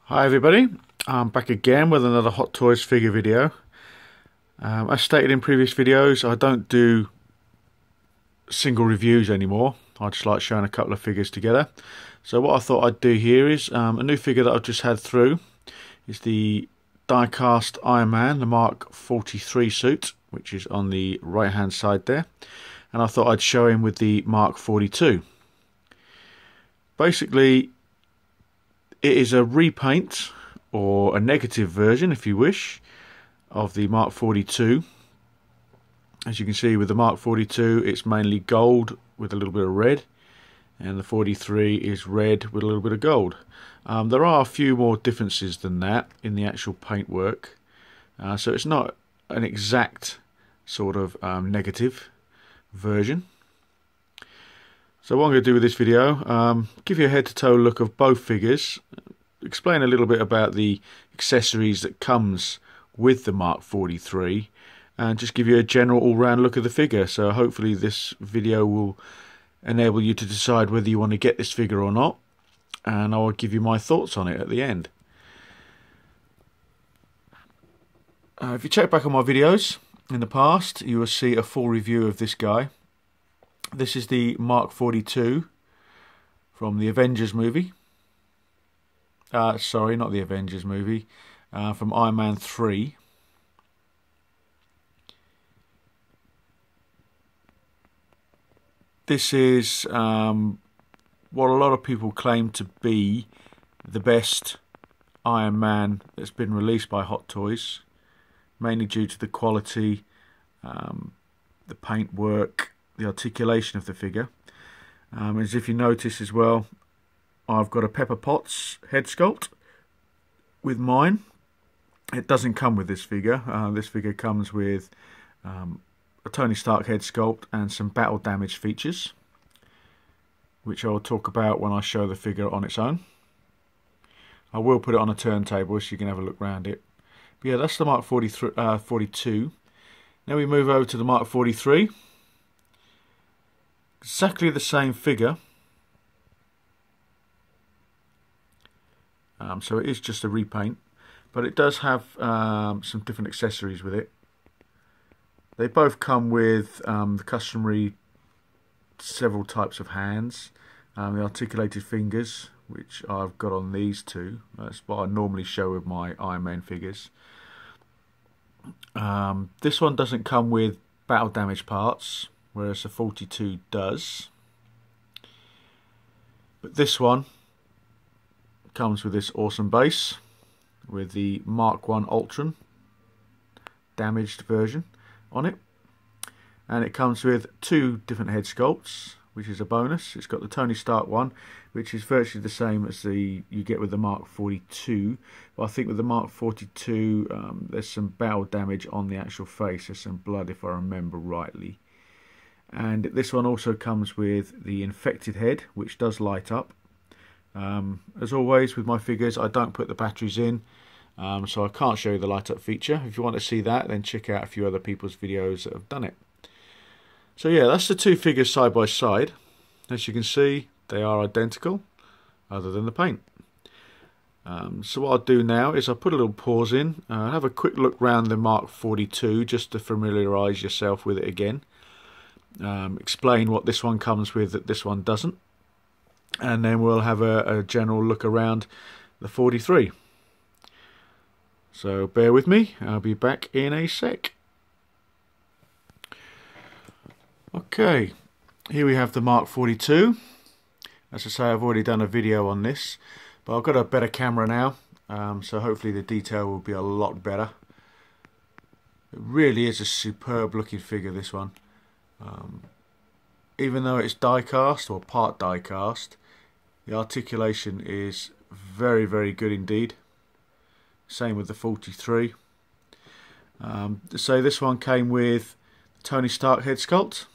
Hi everybody, I'm back again with another Hot Toys figure video. As stated in previous videos, I don't do single reviews anymore. I just like showing a couple of figures together. So what I thought I'd do here is a new figure that I've just had through is the die-cast Iron Man, the Mark 43 suit, which is on the right hand side there. And I thought I'd show him with the Mark 42. Basically, it is a repaint, or a negative version if you wish, of the Mark 42. As you can see with the Mark 42, it's mainly gold with a little bit of red, and the 43 is red with a little bit of gold. There are a few more differences than that in the actual paintwork, so it's not an exact sort of negative version. So what I'm going to do with this video, give you a head-to-toe look of both figures, explain a little bit about the accessories that comes with the Mark 43, and just give you a general all-round look of the figure. So hopefully this video will enable you to decide whether you want to get this figure or not, and I will give you my thoughts on it at the end. If you check back on my videos in the past, you will see a full review of this guy. This is the Mark 42 from the Avengers movie. Sorry, not the Avengers movie. From Iron Man 3. This is what a lot of people claim to be the best Iron Man that's been released by Hot Toys. Mainly due to the quality, the paintwork, the articulation of the figure. As if you notice as well, I've got a Pepper Potts head sculpt with mine. It doesn't come with this figure. This figure comes with a Tony Stark head sculpt and some battle damage features, which I'll talk about when I show the figure on its own. I will put it on a turntable so you can have a look around it. But yeah, that's the Mark 42. Now we move over to the Mark 43. Exactly the same figure, so it is just a repaint, but it does have some different accessories with it. They both come with the customary several types of hands, the articulated fingers, which I've got on these two. That's what I normally show with my Iron Man figures. This one doesn't come with battle damage parts, whereas the 42 does. But this one comes with this awesome base with the Mark 1 Ultron damaged version on it, and it comes with two different head sculpts, which is a bonus. It's got the Tony Stark one, which is virtually the same as the you get with the Mark 42, but I think with the Mark 42 there's some battle damage on the actual face. There's some blood if I remember rightly. And this one also comes with the infected head, which does light up. As always with my figures, I don't put the batteries in, so I can't show you the light up feature. If you want to see that, then check out a few other people's videos that have done it. So yeah, that's the two figures side by side. As you can see, they are identical, other than the paint. So what I'll do now is I'll put a little pause in, have a quick look round the Mark 42 just to familiarise yourself with it again. Explain what this one comes with that this one doesn't, and then we'll have a general look around the 43. So bear with me, I'll be back in a sec. Okay, here we have the Mark 42. As I say, I've already done a video on this, but I've got a better camera now, so hopefully the detail will be a lot better. It really is a superb looking figure, this one. Even though it's die cast or part die cast, the articulation is very, very good indeed. Same with the 43. So this one came with Tony Stark head sculpt,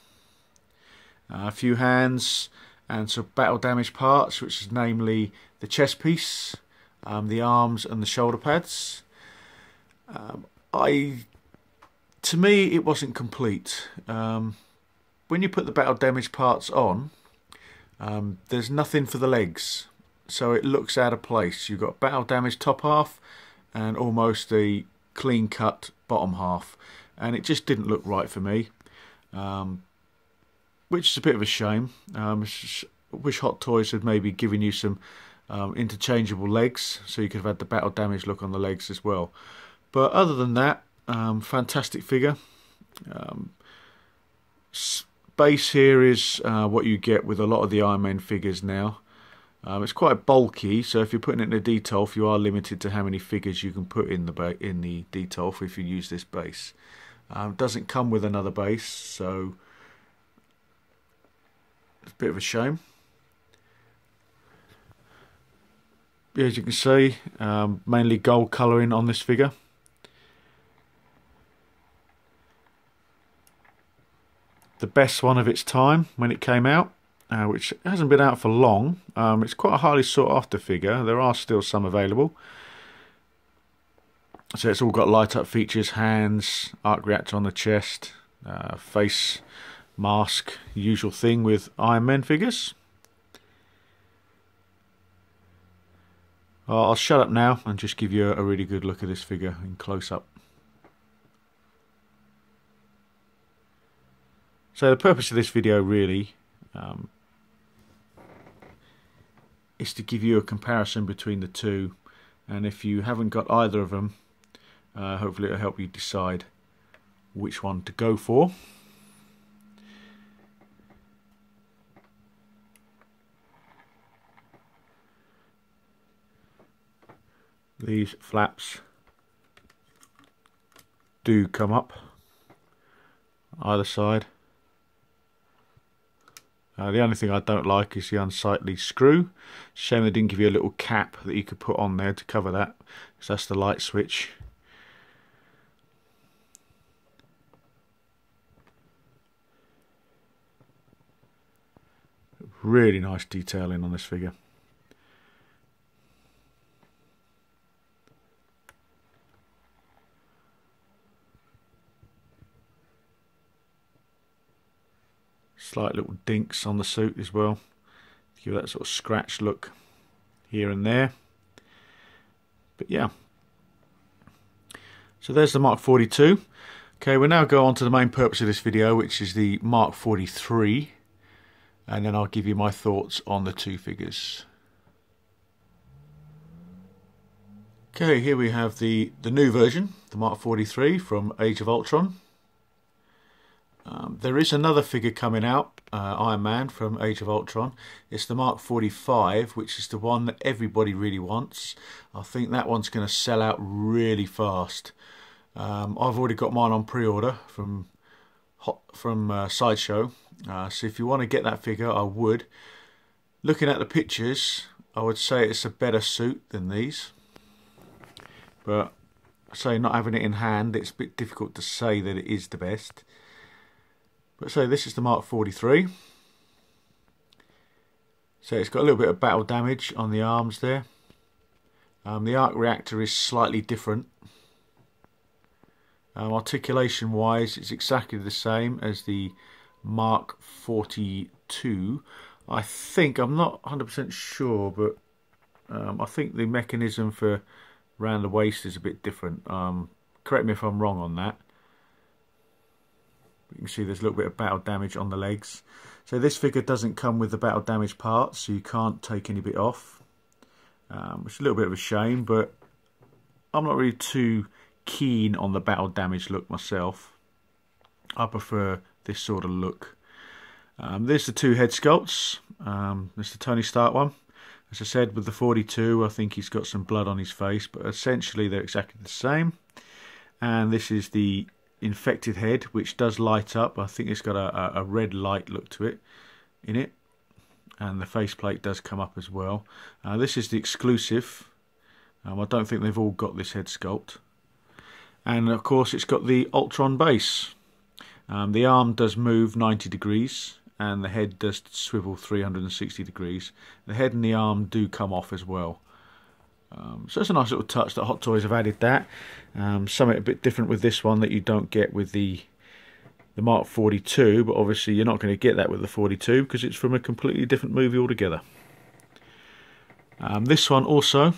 a few hands and some battle damage parts, which is namely the chest piece, the arms and the shoulder pads. To me it wasn't complete. When you put the battle damage parts on, there's nothing for the legs. so it looks out of place. You've got battle damage top half and almost a clean cut bottom half, and it just didn't look right for me, which is a bit of a shame. Wish Hot Toys had maybe given you some interchangeable legs, so you could have had the battle damage look on the legs as well. But other than that, fantastic figure. Base here is what you get with a lot of the Iron Man figures now. It's quite bulky, so if you're putting it in a detolf, you are limited to how many figures you can put in the detolf if you use this base. It doesn't come with another base, so it's a bit of a shame. As you can see, mainly gold colouring on this figure. The best one of its time when it came out, which hasn't been out for long. It's quite a highly sought after figure. There are still some available. So it's all got light up features, hands, arc reactor on the chest, face mask, usual thing with Iron Man figures. I'll shut up now and just give you a really good look at this figure in close up. So the purpose of this video really is to give you a comparison between the two, and if you haven't got either of them, hopefully it'll help you decide which one to go for. These flaps do come up either side. The only thing I don't like is the unsightly screw. Shame they didn't give you a little cap that you could put on there to cover that, because that's the light switch. Really nice detailing on this figure. Slight little dinks on the suit as well, give that sort of scratch look here and there. But yeah, so there's the Mark 42. Okay, we'll now go on to the main purpose of this video, which is the Mark 43, and then I'll give you my thoughts on the two figures. Okay, here we have the new version, the Mark 43 from Age of Ultron. There is another figure coming out, Iron Man from Age of Ultron. It's the Mark 45, which is the one that everybody really wants. I think that one's going to sell out really fast. I've already got mine on pre-order from Sideshow. So if you want to get that figure, I would. Looking at the pictures, I would say it's a better suit than these. But I say, not having it in hand, it's a bit difficult to say that it is the best. But so this is the Mark 43. So it's got a little bit of battle damage on the arms there. The arc reactor is slightly different. Articulation wise, it's exactly the same as the Mark 42. I think, I'm not 100% sure, but I think the mechanism for around the waist is a bit different. Correct me if I'm wrong on that. You can see there's a little bit of battle damage on the legs. So this figure doesn't come with the battle damage parts, so you can't take any bit off. It's a little bit of a shame, but I'm not really too keen on the battle damage look myself. I prefer this sort of look. There's the two head sculpts. There's the Tony Stark one. As I said, with the 42, I think he's got some blood on his face, but essentially they're exactly the same. And this is the infected head, which does light up. I think it's got a red light look to it in it, and the faceplate does come up as well. This is the exclusive. I don't think they've all got this head sculpt. And of course it's got the Ultron base. The arm does move 90 degrees and the head does swivel 360 degrees. The head and the arm do come off as well. So it's a nice little touch that Hot Toys have added that. Something a bit different with this one that you don't get with the Mark 42, but obviously you're not going to get that with the 42 because it's from a completely different movie altogether. This one also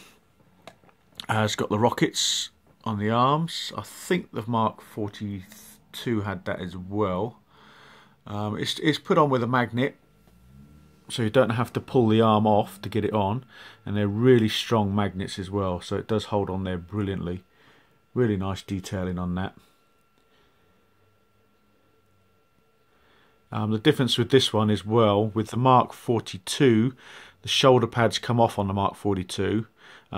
has got the rockets on the arms. I think the Mark 42 had that as well. It's put on with a magnet, so you don't have to pull the arm off to get it on, and they're really strong magnets as well, so it does hold on there brilliantly. Really nice detailing on that. The difference with this one is, well, with the Mark 42, the shoulder pads come off on the Mark 42,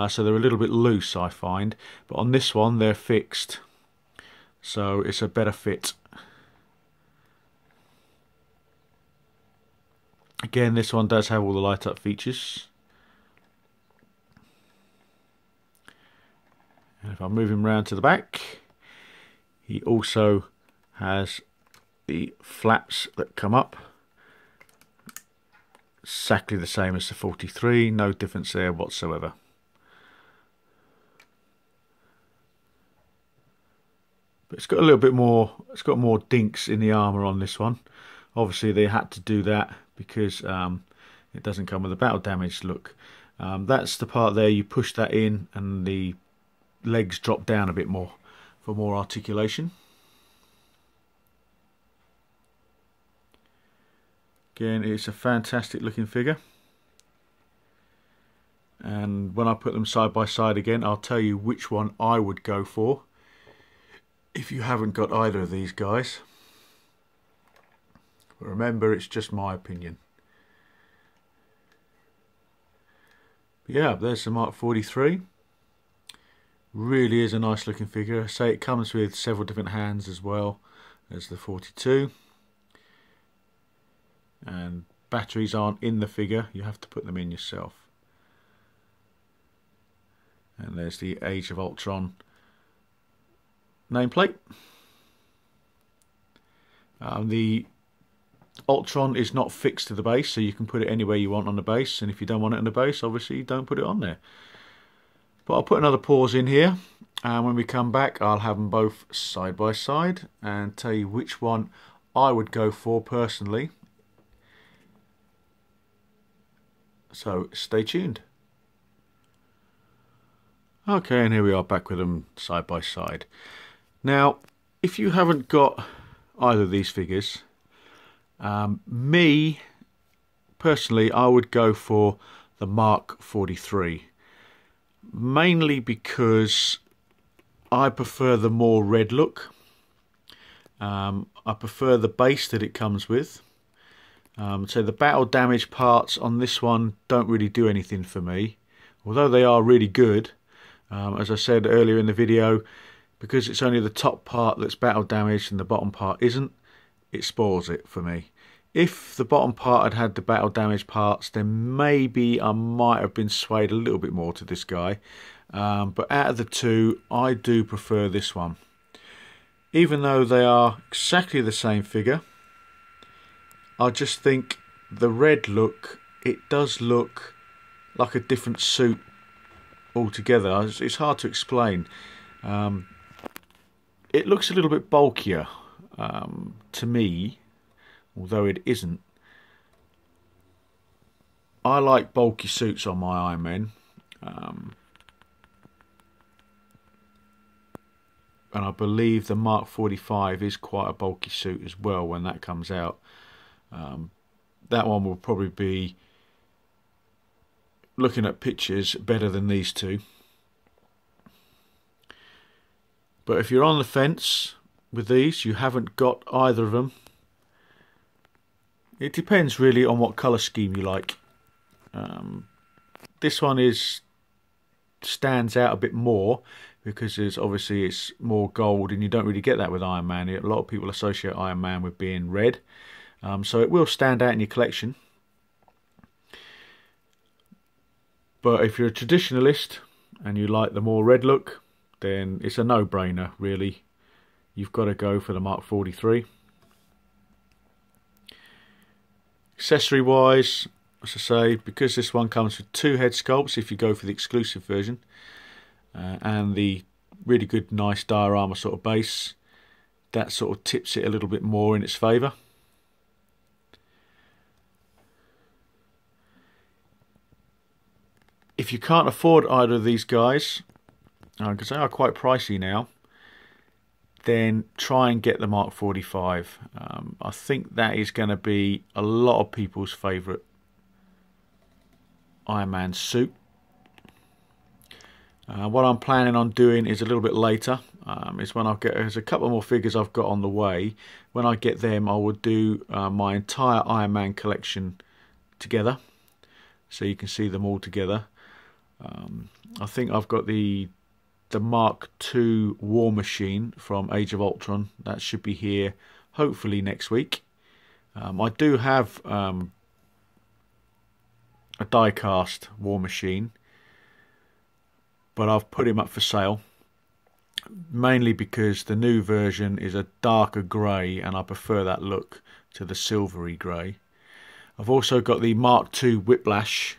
so they're a little bit loose, I find, but on this one they're fixed, so it's a better fit. Again, this one does have all the light up features. And if I move him round to the back, he also has the flaps that come up. Exactly the same as the 43, no difference there whatsoever. But it's got a little bit more, it's got more dinks in the armour on this one. Obviously they had to do that because it doesn't come with a battle damaged look. That's the part there, you push that in and the legs drop down a bit more for more articulation. Again, it's a fantastic looking figure, and when I put them side by side again, I'll tell you which one I would go for if you haven't got either of these guys. But remember, it's just my opinion. Yeah, there's the Mark 43. Really is a nice looking figure. I say it comes with several different hands as well as the 42. And batteries aren't in the figure, you have to put them in yourself. And there's the Age of Ultron nameplate. The Ultron is not fixed to the base, so you can put it anywhere you want on the base, and if you don't want it on the base, obviously don't put it on there. But I'll put another pause in here, and when we come back I'll have them both side by side and tell you which one I would go for personally. So stay tuned. Okay, and here we are back with them side by side. Now, if you haven't got either of these figures, me personally, I would go for the Mark 43. Mainly because I prefer the more red look. I prefer the base that it comes with. So the battle damage parts on this one don't really do anything for me, although they are really good. As I said earlier in the video, because it's only the top part that's battle damaged and the bottom part isn't, it spoils it for me. If the bottom part had had the battle damage parts, then maybe I might have been swayed a little bit more to this guy. But out of the two, I do prefer this one. Even though they are exactly the same figure, I just think the red look, it does look like a different suit altogether. It's hard to explain. It looks a little bit bulkier to me, although it isn't. I like bulky suits on my Iron Man. And I believe the Mark 45 is quite a bulky suit as well when that comes out. That one will probably be, looking at pictures, better than these two. But if you're on the fence with these, you haven't got either of them, it depends really on what colour scheme you like. This one stands out a bit more because it's more gold, and you don't really get that with Iron Man. A lot of people associate Iron Man with being red. So it will stand out in your collection. But if you're a traditionalist and you like the more red look, then it's a no-brainer really. You've got to go for the Mark 43. Accessory wise, as I say, because this one comes with two head sculpts if you go for the exclusive version, and the really good nice diorama sort of base, that sort of tips it a little bit more in its favour. if you can't afford either of these guys, because they are quite pricey now, then try and get the Mark 45. I think that is going to be a lot of people's favourite Iron Man suit. What I'm planning on doing is a little bit later. Is when there's a couple more figures I've got on the way. When I get them, I will do my entire Iron Man collection together, so you can see them all together. I think I've got the Mark II War Machine from Age of Ultron. That should be here hopefully next week. I do have a die-cast War Machine, but I've put him up for sale, mainly because the new version is a darker grey and I prefer that look to the silvery grey. I've also got the Mark II Whiplash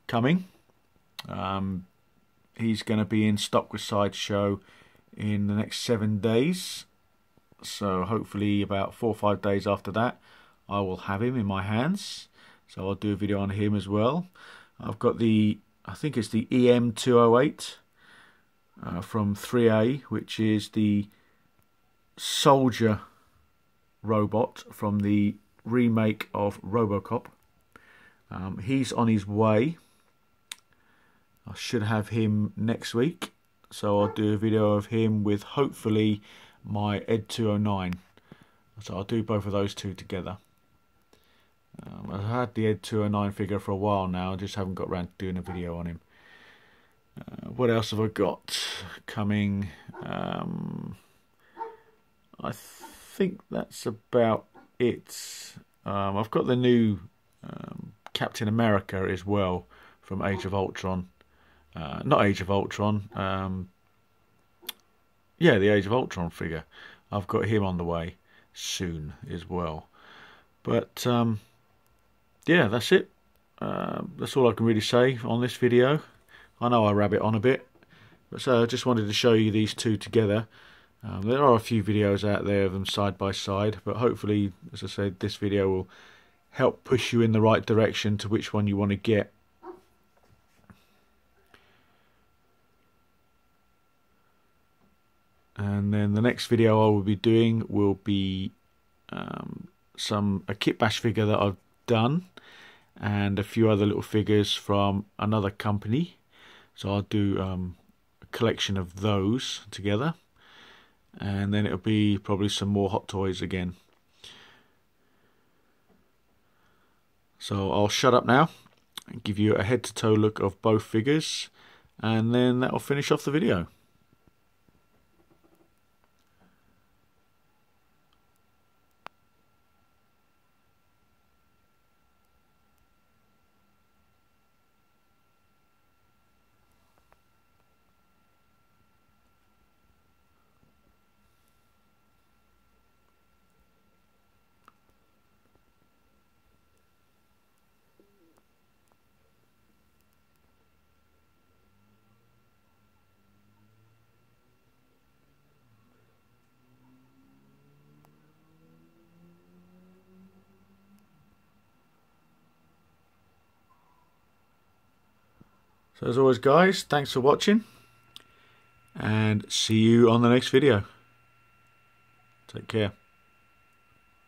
coming. He's going to be in stock with Sideshow in the next 7 days, so hopefully about 4 or 5 days after that I will have him in my hands, so I'll do a video on him as well. I've got the, I think it's the EM208 from XLIII, which is the soldier robot from the remake of RoboCop. He's on his way. I should have him next week, so I'll do a video of him with hopefully my Ed 209. So I'll do both of those two together. I've had the Ed 209 figure for a while now, I just haven't got around to doing a video on him. What else have I got coming? I think that's about it. I've got the new Captain America as well from Age of Ultron. Not Age of Ultron. Yeah, the Age of Ultron figure. I've got him on the way soon as well. But yeah, that's it. That's all I can really say on this video. I know I rabbit on a bit, but so I just wanted to show you these two together. There are a few videos out there of them side by side, but hopefully, as I said, this video will help push you in the right direction to which one you want to get. And then the next video I will be doing will be a kit bash figure that I've done, and a few other little figures from another company. So I'll do a collection of those together, and then it'll be probably some more Hot Toys again. So I'll shut up now and give you a head-to-toe look of both figures, and then that'll finish off the video. So as always guys, thanks for watching, and see you on the next video. Take care.